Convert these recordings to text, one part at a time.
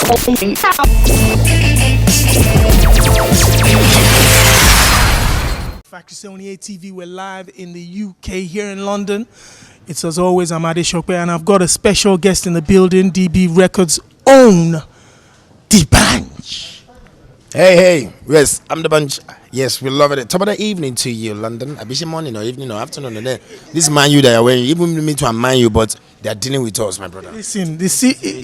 Factory78 TV, we're live in the UK here in London. It's as always, I'm Ade Shokpe, and I've got a special guest in the building, DB Records' own The Bunch. Hey, yes, I'm The Bunch. Yes, we love it. Top of the evening to you, London. I be morning or evening or afternoon. This man you that are wearing, even me to man you, but they are dealing with us, my brother. Listen, they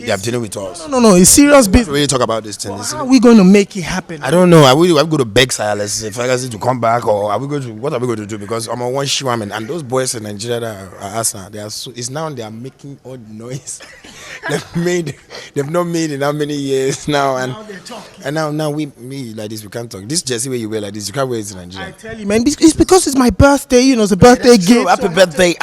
are dealing with us. No, it's serious business. We really talk about this thing. Well, how are we going to make it happen? I don't know. Are we go to beg Silas if I to come back, or are we going to? What are we going to do? Because I'm on one shoe, and those boys in Nigeria that are Arsenal, they are so. It's now they are making odd noise. They've not made in how many years now, and now we like this. We can't talk. This jersey where you wear like this, you can't wear it in Nigeria. I tell you, man, it's because it's my birthday. You know, it's a birthday gift. Happy birthday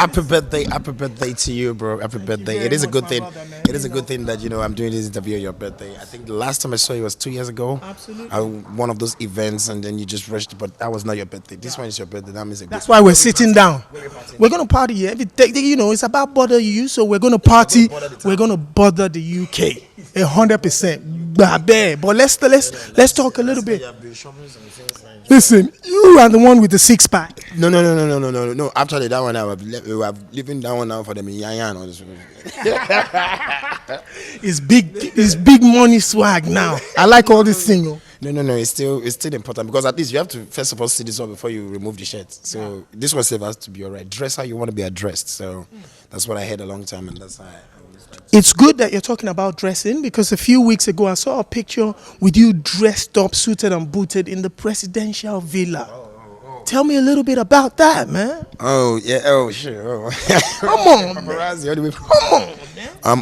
to you, bro. Happy birthday. It is a good thing. It is a good thing that I'm doing this interview on your birthday. I think the last time I saw you was 2 years ago. Absolutely. One of those events, and then you just rushed. But that was not your birthday. This one is your birthday. That means that's why we're sitting down. We're gonna party. It's about bother you. So we're gonna party. We're gonna bother the UK 100%. But let's talk a little bit. Listen, you are the one with the six pack. No. After that one, we have living that one now for them in Yanyan. It's big money swag now. I like all this thing. No. It's still important because at least you have to first of all see this one before you remove the shirt. So this one has to be alright. Dress how you want to be addressed. So that's what I had a long time, and that's how it's good that you're talking about dressing because a few weeks ago I saw a picture with you dressed up, suited and booted in the presidential villa. Tell me a little bit about that, man. Oh, yeah. Oh, sure. Oh. Come on, man. Come on,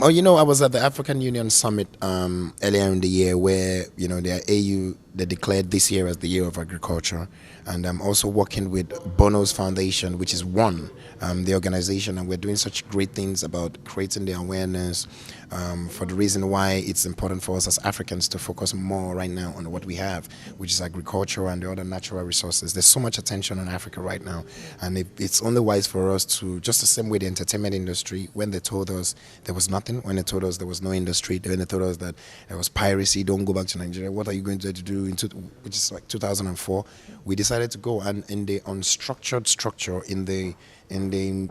man. I was at the African Union Summit earlier in the year where, the AU, they declared this year as the Year of Agriculture. And I'm also working with Bono's Foundation, which is the organization, and we're doing such great things about creating the awareness for the reason why it's important for us as Africans to focus more right now on what we have, which is agriculture and the other natural resources. There's so much attention on Africa right now, and it's only wise for us to, just the same way the entertainment industry, when they told us there was nothing, when they told us there was no industry, when they told us that there was piracy, don't go back to Nigeria, what are you going to do, which is like 2004, we decided to go, and in the unstructured structure, in the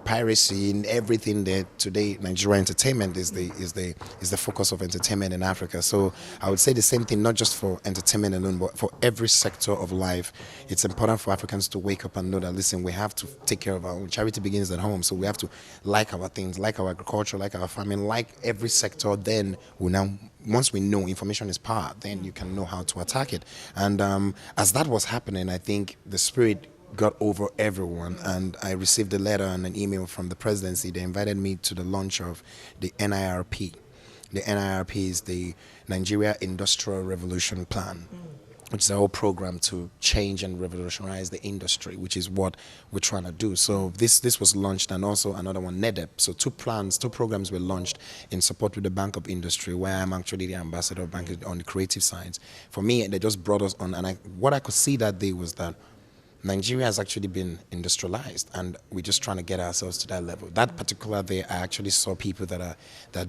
piracy, in everything there today, Nigeria entertainment is the focus of entertainment in Africa. So I would say the same thing, not just for entertainment alone, but for every sector of life. It's important for Africans to wake up and know that, listen, we have to take care of our own. Charity begins at home, so we have to like our things, like our agriculture, like our farming, like every sector. Then once we know information is power, then you can know how to attack it. And as that was happening, I think the spirit got over everyone, and I received a letter and an email from the presidency. They invited me to the launch of the NIRP. The NIRP is the Nigeria Industrial Revolution Plan, which is a whole program to change and revolutionize the industry, which is what we're trying to do. So this was launched, and also another one, NEDEP. So two programs were launched in support with the Bank of Industry, where I'm actually the ambassador of Bank on the creative side. For me, they just brought us on, and what I could see that day was that Nigeria has actually been industrialized, and we're just trying to get ourselves to that level. That particular day, I actually saw people that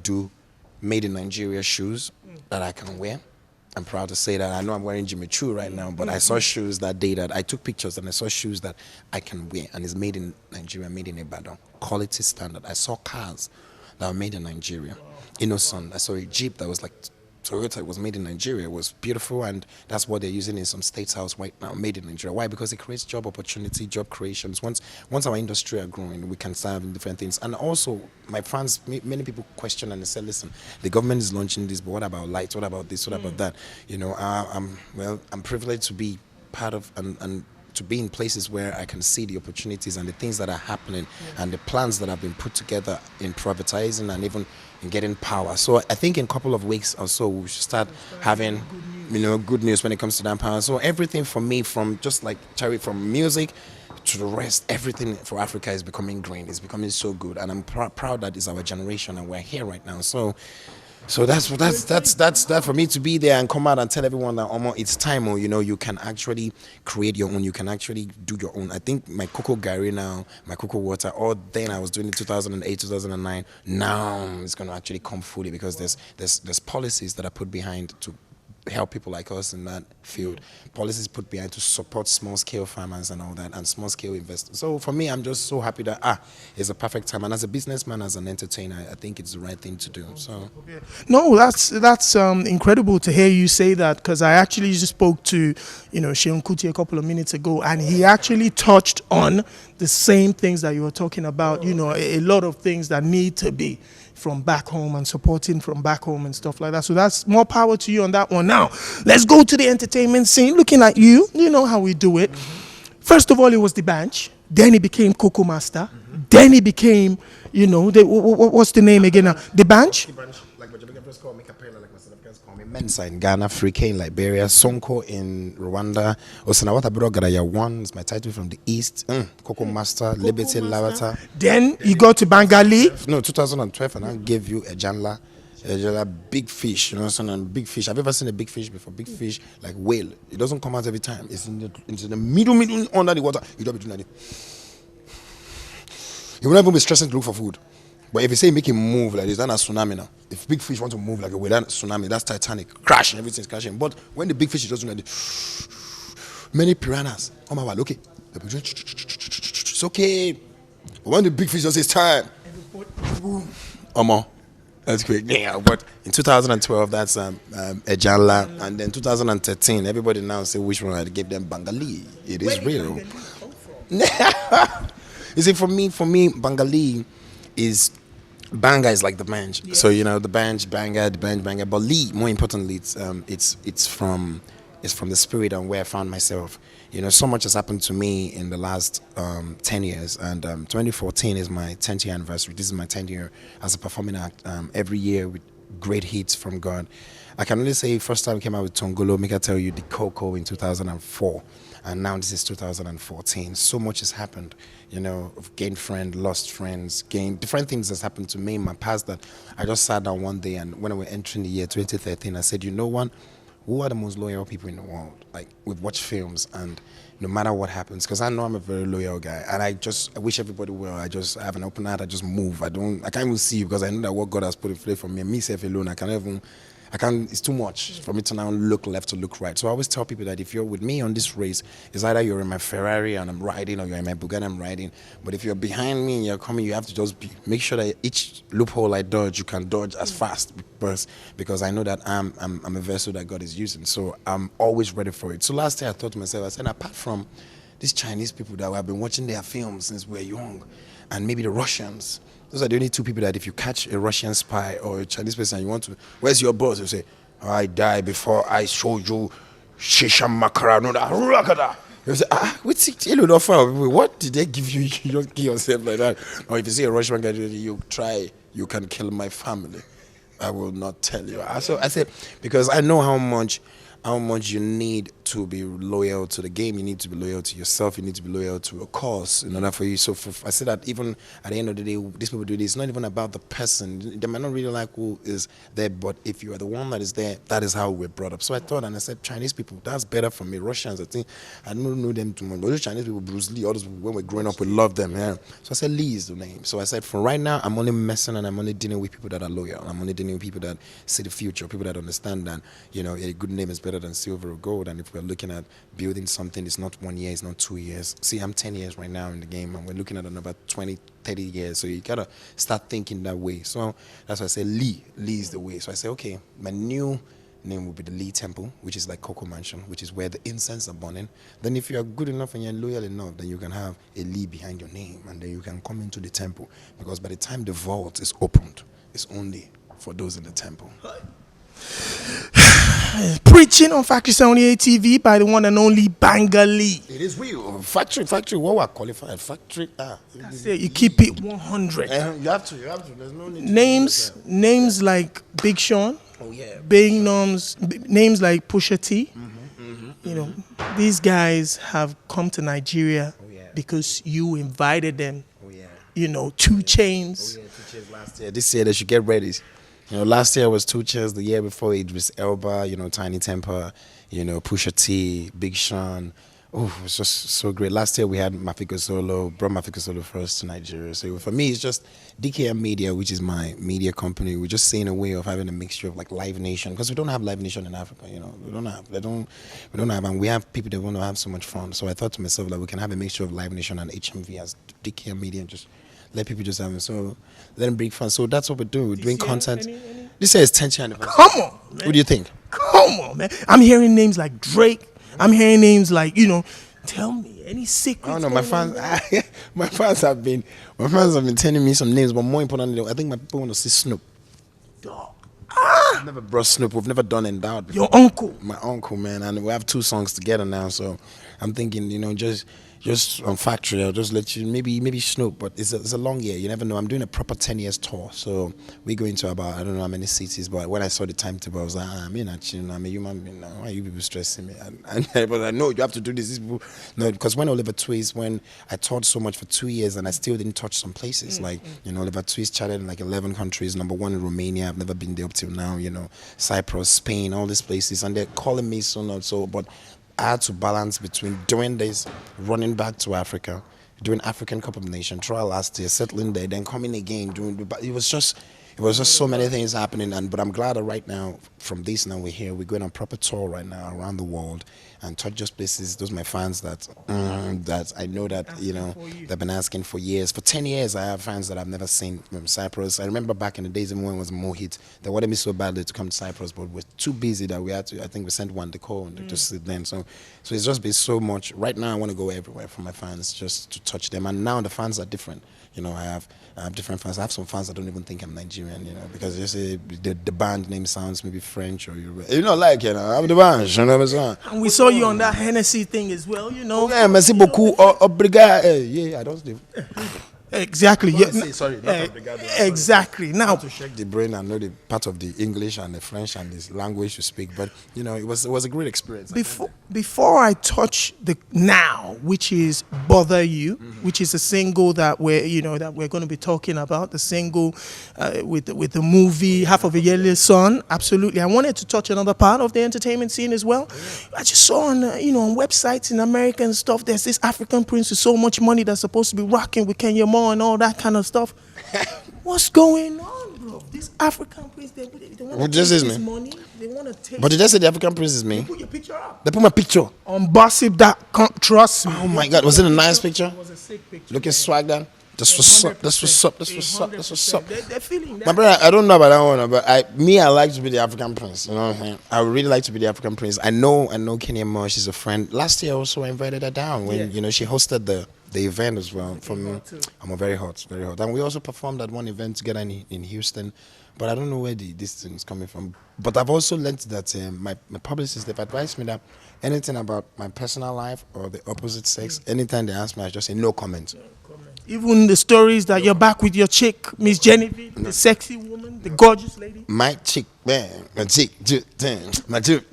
do made in Nigeria shoes that I can wear. I'm proud to say that. I know I'm wearing Jimmy Choo right now, but I saw shoes that day that I took pictures, and I saw shoes that I can wear, and it's made in Nigeria, made in Ibadan, quality standard. I saw cars that were made in Nigeria. Innocent. I saw a Jeep that was like Toyota. It was made in Nigeria. It was beautiful, and that's what they're using in some states' house right now, made in Nigeria. Why? Because it creates job opportunity, job creations. Once our industry are growing, we can serve in different things. And also, my friends, many people question and they say, listen, the government is launching this, but what about lights? What about this? What about that? I'm privileged to be part of and to be in places where I can see the opportunities and the things that are happening and the plans that have been put together in privatizing and even in getting power. So I think in a couple of weeks or so, we should start having, good news when it comes to that power. So everything for me, from just like Terry, from music to the rest, everything for Africa is becoming green. It's becoming so good. And I'm proud that it's our generation and we're here right now. So So that's that for me to be there and come out and tell everyone that it's time. Or you can actually create your own. You can actually do your own. I think my cocoa Gary now, my cocoa water. Or then I was doing it 2008, 2009. Now it's going to actually come fully because there's policies that are put behind to help people like us in that field. Policies put behind to support small scale farmers and all that, and small scale investors. So for me, I'm just so happy that it's a perfect time. And as a businessman, as an entertainer, I think it's the right thing to do. So No, that's incredible to hear you say that, because I actually just spoke to Sheon Kuti a couple of minutes ago, and he actually touched on the same things that you were talking about. A lot of things that need to be from back home and supporting from back home and stuff like that. So that's more power to you on that one. Now, let's go to the entertainment scene. Looking at you, you know how we do it. First of all, it was the bench. Then he became Coco Master. Then he became, what's the name again now? The bench? Like my Jamaican friends call me Capella, like my South Africans call me Mensa in Ghana, Frike in Liberia, Sonko in Rwanda, Osanawata Brogadaya 1 is my title from the East, Coco Master, Liberty Lavata. Then you go to Bengali. No, 2012, and I gave you a Janla. Big fish, and big fish. Have you ever seen a big fish before? Big fish, like whale. It doesn't come out every time. It's in the middle under the water. You don't be doing that. You will not even be stressing to look for food. But if you say make him move like this, that's a tsunami now. If big fish want to move like a whale, that's tsunami. That's Titanic. Crashing, everything's crashing. But when the big fish is just doing like this, many piranhas. Oh my God, okay. It's okay. But when the big fish just says time, that's quick. Yeah, but in 2012, that's Ejanla, and then 2013, everybody now say which one I gave them Bengali. It is real. You see, for me, Bengali is Banga is like the bench. Yeah. So the bench, Banga, the bench, Banga. But Lee, more importantly, it's from the spirit and where I found myself. So much has happened to me in the last 10 years, and 2014 is my 10th year anniversary. This is my 10th year as a performing act. Every year with great hits from God. I can only say first time I came out with Tongolo, make I tell you, the Coco in 2004, and now this is 2014. So much has happened. I've gained friends, lost friends, gained different things that's happened to me in my past that I just sat down one day, and when I was entering the year 2013, I said, what? Who are the most loyal people in the world? Like, we've watched films, and no matter what happens, because I know I'm a very loyal guy, and I wish everybody well. I have an open heart. I just move. I can't even see you because I know that what God has put in place for me, and myself alone, it's too much for me to now look left to look right. So I always tell people that if you're with me on this race, it's either you're in my Ferrari and I'm riding, or you're in my Bugatti and I'm riding. But if you're behind me and you're coming, you have to just make sure that each loophole I dodge, you can dodge as fast, because I know that I'm a vessel that God is using. So I'm always ready for it. So last year I thought to myself, I said, apart from these Chinese people that have been watching their films since we're young, and maybe the Russians, those are the only two people that if you catch a Russian spy or a Chinese person and you want to, where's your boss? You say, I die before I show you Shisha Makara. You say, what did they give you? You don't kill yourself like that. Or if you see a Russian guy, you can kill my family. I will not tell you. So I said, because I know how much you need to be loyal to the game. You need to be loyal to yourself. You need to be loyal to a cause in order for you. So I said that even at the end of the day, these people do this. It's not even about the person. They might not really like who is there, but if you are the one that is there, that is how we're brought up. So I thought, and I said, Chinese people, that's better for me. Russians, I think, I don't know them too much. But those Chinese people, Bruce Lee, all those people, when we're growing up, we love them. Yeah. So I said, Lee is the name. So I said, for right now, I'm only messing and I'm only dealing with people that are loyal. I'm only dealing with people that see the future, people that understand that, a good name is better than silver or gold. And if we're looking at building something, it's not 1 year, it's not 2 years. See, I'm 10 years right now in the game, and we're looking at another 20, 30 years. So you gotta start thinking that way. So that's why I say Lee is the way. So I say, okay, my new name will be the Lee Temple, which is like Coco Mansion, which is where the incense are burning. Then if you are good enough and you're loyal enough, then you can have a Lee behind your name, and then you can come into the temple. Because by the time the vault is opened, it's only for those in the temple. Preaching on Factory78 TV by the one and only Bengali. It is real. Factory, what we're qualified. Factory, That's it. You keep it 100. You have to. There's no need names like Big Sean. Oh yeah. Names like Pusha T. These guys have come to Nigeria because you invited them. 2 Chainz. 2 Chainz last year. This year they should get ready. You know, last year was Two Cheers. The year before it was Elba. You know, Tiny Temper. You know, Pusha T, Big Sean. Oh, it was just so great. Last year we had Mafiko Solo, brought Mafiko Solo first to Nigeria. So for me, it's just DKM Media, which is my media company. We're just seeing a way of having a mixture of like Live Nation, because we don't have Live Nation in Africa. You know, we don't have, and we have people that want to have so much fun. So I thought to myself that we can have a mixture of Live Nation and HMV as DKM Media, and just let people just have it. So let them bring fun. So that's what we do. We're doing content. This year is 10th year anniversary. Come on, man. What do you think? Come on, man. I'm hearing names like Drake. I'm hearing names like, tell me any secrets. I don't know. My fans have been telling me some names, but more importantly, I think my people want to see Snoop. I've never brought Snoop. We've never done Endowed before. Your uncle. My uncle, man, and we have 2 songs together now. So I'm thinking, just on Factory, I'll just let you maybe Snoop, but it's a long year. You never know. I'm doing a proper 10 years tour, so we go into about I don't know how many cities. But when I saw the timetable, I was like, I'm a human being now. Why are you people stressing me? But I know you have to do this. No, because when Oliver Twist, when I toured so much for 2 years and I still didn't touch some places, Oliver Twist charted in like 11 countries, number 1 in Romania. I've never been there up till now. Cyprus, Spain, all these places, and they're calling me so. But I had to balance between doing this, running back to Africa, doing African Cup of Nations, trial last year, settling there, then coming again, but it was just so many things happening. But I'm glad that right now, from this now we're here, we're going on proper tour right now around the world and touch just places. Those are my fans that I know that they've been asking for years. For 10 years, I have fans that I've never seen from Cyprus. I remember back in the days when it was more hit, they wanted me so badly to come to Cyprus, but we're too busy that we had to. I think we sent one to call and just sit then. So it's just been so much. Right now, I want to go everywhere for my fans just to touch them. And now the fans are different. I have different fans. I have some fans that don't even think I'm Nigerian, because they say the band name sounds maybe French or European. I'm the band. And we saw you on that Hennessy thing as well, Yeah, merci beaucoup. Obrigado. Yeah, I don't sleep. Exactly. Yeah. Sorry, not obrigado. Exactly. Now to shake the brain and know the part of the English and the French and this language you speak, but it was a great experience. Before I touch the now, which is Bother You, which is a single that we're going to be talking about, the single with the movie Half of a Yellow Sun. Absolutely. I wanted to touch another part of the entertainment scene as well. I just saw on on websites in America and stuff, there's this African prince with so much money that's supposed to be rocking with Kenya Moore and all that kind of stuff. What's going on, bro? This African prince, they want to take his money. They want to take. But did they say the African prince is me? They put your picture up. They put my picture on Gossip.com. Trust me. Oh my God, was it a nice picture? It was a sick picture. Looking swag then. That's what's up. That's what's up. That's what's up. That's what's up. They're feeling that. My brother, I don't know about that one, but I like to be the African prince. You know what I'm saying? I would really like to be the African prince. I know Kenya Moore. She's a friend. Last year also I invited her down when she hosted the event as well. I'm very hot, and we also performed at one event together in Houston. But I don't know where this thing is coming from. But I've also learned that my publicists, they've advised me that anything about my personal life or the opposite sex, anytime they ask me, I just say no comment. Even the stories that you're back with your chick, Miss Genevieve, the sexy woman, the gorgeous lady. My chick, man, my chick, my chick,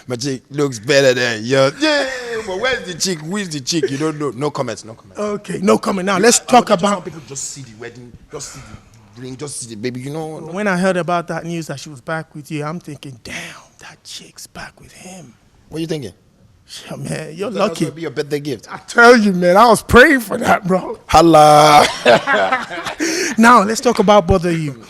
my chick looks better than yours. Yeah, but where's the chick? Who is the chick? You don't know. No comments. Okay, no comment. Now let's talk about. People just see the wedding, just see the ring, just see the baby. When I heard about that news that she was back with you, I'm thinking, damn, that chick's back with him. What are you thinking? Yeah, man, you're lucky. Be your birthday gift. I tell you, man, I was praying for that, bro. Holla. Now let's talk about Bother You.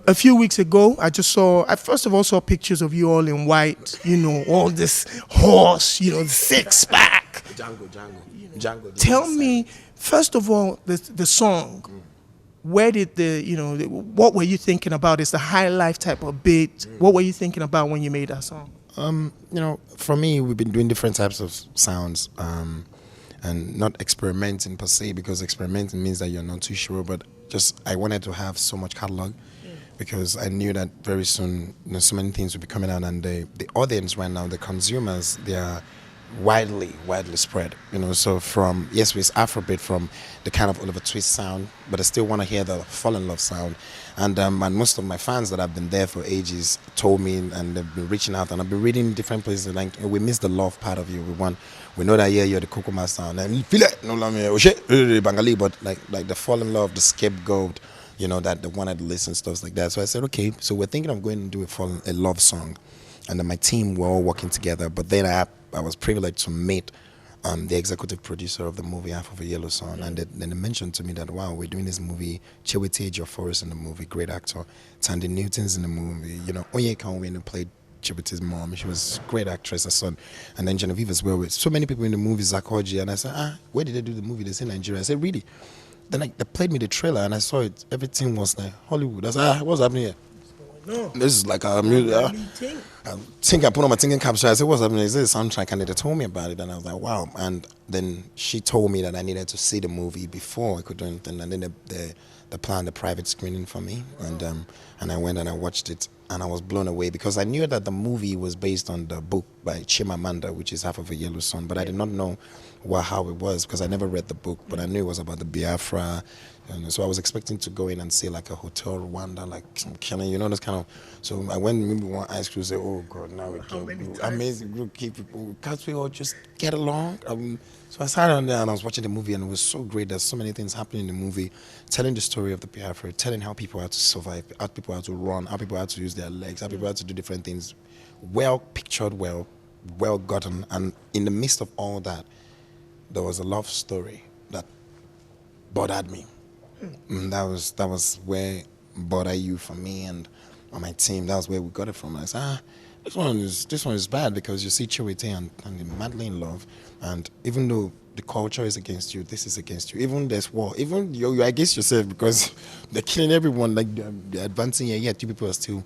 A few weeks ago, I first of all saw pictures of you all in white. All this horse. The six pack. Django. Tell me, first of all, the song. Where did what were you thinking about? It's a high life type of beat. What were you thinking about when you made that song? For me, we've been doing different types of sounds, and not experimenting per se, because experimenting means that you're not too sure. But just I wanted to have so much catalog, because I knew that very soon, so many things would be coming out, and the audience right now, the consumers, they are widely spread, you know. So from, yes, it's Afrobeat from the kind of Oliver Twist sound, but I still want to hear the Fall in Love sound. And most of my fans that have been there for ages told me, and they've been reaching out, and I've been reading different places like, we miss the love part of you. We know that, yeah, you're the Kokoma sound, and you feel it, no, oh shit, Bengali, but like the Fall in Love, the Scapegoat, you know, that they wanted to listen, stuff like that. So I said, okay, so we're thinking of going to do a love song, and then my team were all working together. But then I was privileged to meet the executive producer of the movie Half of a Yellow Sun, and then they mentioned to me that, wow, we're doing this movie, Chiwetel Ejiofor in the movie, great actor, Tandy Newton's in the movie, you know, Onye Kanwe, who played Chiwetel's mom, she was a great actress, her son, and then Genevieve as well, with so many people in the movie, Zakoji. And I said, where did they do the movie? They say Nigeria. I said, really? Then they played me the trailer, and I saw it, everything was like Hollywood. I said, what's happening here? No. This is like a music. I think I put on my thinking cap. So I said, what's happening? Is this a soundtrack? And they told me about it, and I was like, wow. And then she told me that I needed to see the movie before I could do anything. And then they planned a private screening for me, and I went and I watched it, and I was blown away because I knew that the movie was based on the book by Chimamanda, which is Half of a Yellow Sun, but I did not know how it was because I never read the book, but I knew it was about the Biafra. And so I was expecting to go in and see like a Hotel Rwanda, like some killing, you know, this kind of. So I went maybe one ice cream, say, oh God, now we can't. Amazing group, keep people. Can't we all just get along? So I sat down there and I was watching the movie, and it was so great. There's so many things happening in the movie, telling the story of the Biafra, telling how people had to survive, how people had to run, how people had to use their legs, how people had to do different things. Well pictured, well gotten, and in the midst of all that, there was a love story that bothered me. That was where Bother You for me and on my team. That was where we got it from. I said, this one is bad because you see Chiwetel and you're madly in love, and even though the culture is against you, this is against you. Even there's war. Even you're against yourself because they're killing everyone. Like they're advancing, yet you people are still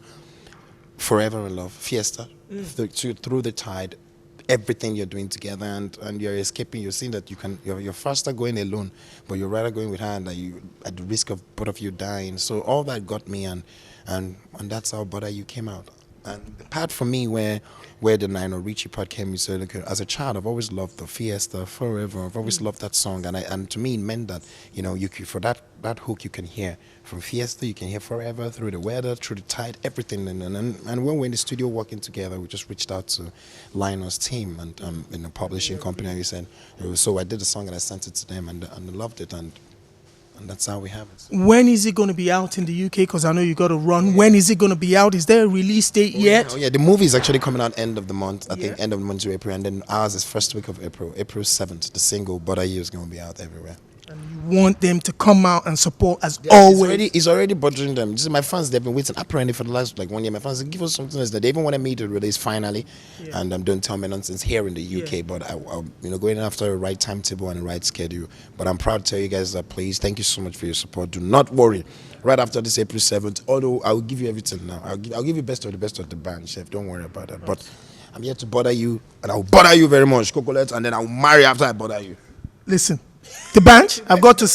forever in love. Fiesta through the tide. Everything you're doing together, and you're escaping. You're seeing that you're faster going alone, but you're rather going with her, and that you at the risk of both of you dying. So all that got me, and that's how Bother You came out. And the part for me where the Nino Ricci part came in, so look, as a child, I've always loved the Fiesta Forever. I've always loved that song, and to me it meant that, you know, you could, for that hook you can hear from Fiesta, you can hear Forever, through the weather, through the tide, everything. And when we're in the studio working together, we just reached out to Lionel's team and in the publishing company, and we said, so I did the song and I sent it to them, and they loved it, and that's how we have it. When is it going to be out in the UK? Because I know you got to run. When is it going to be out? Is there a release date yet? Yeah, the movie is actually coming out end of the month. I think end of the month to April, and then ours is first week of April 7th. The single Bother You is going to be out everywhere. And you want them to come out and support as always. It's already bothering them. Just my fans, they've been waiting apparently for the last 1 year. My fans give us something else that they even wanted me to release finally, and don't tell me nonsense here in the UK. But I'm going after the right timetable and the right schedule. But I'm proud to tell you guys that please, thank you so much for your support. Do not worry. Right after this April 7th, although I will give you everything now. I'll give you best of the band, chef. Don't worry about that. But I'm here to bother you, and I'll bother you very much, Cocolet, and then I'll marry after I bother you. Listen. The bench, I've got to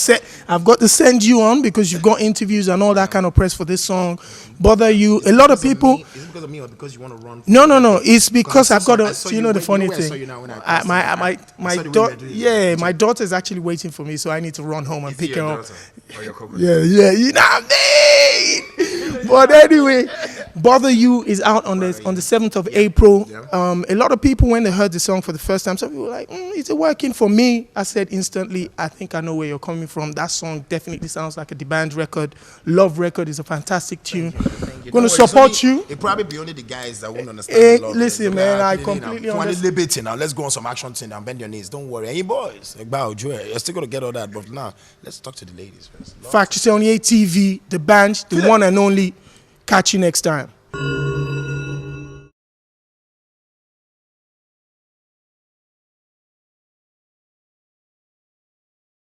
send you on because you've got interviews and all that kind of press for this song. Bother You. A lot of people. Is it because of me or because you want to run? No. It's because I've got to. You know the funny thing. My daughter is actually waiting for me, so I need to run home and pick her up. Yeah. You know what I mean? But anyway, Bother You is out on the 7th of April. A lot of people, when they heard the song for the first time, some people were like, "Is it working?" For me, I said instantly, I think I know where you're coming from. That song definitely sounds like a deband record. Love Record is a fantastic tune. Going to support you. It probably be only the guys that won't understand. Listen, man, I completely understand. Now let's go on some action thing and bend your knees. Don't worry, hey boys, you're still gonna get all that. But now let's talk to the ladies first. Factory78 TV, the band, the one and only. Catch you next time.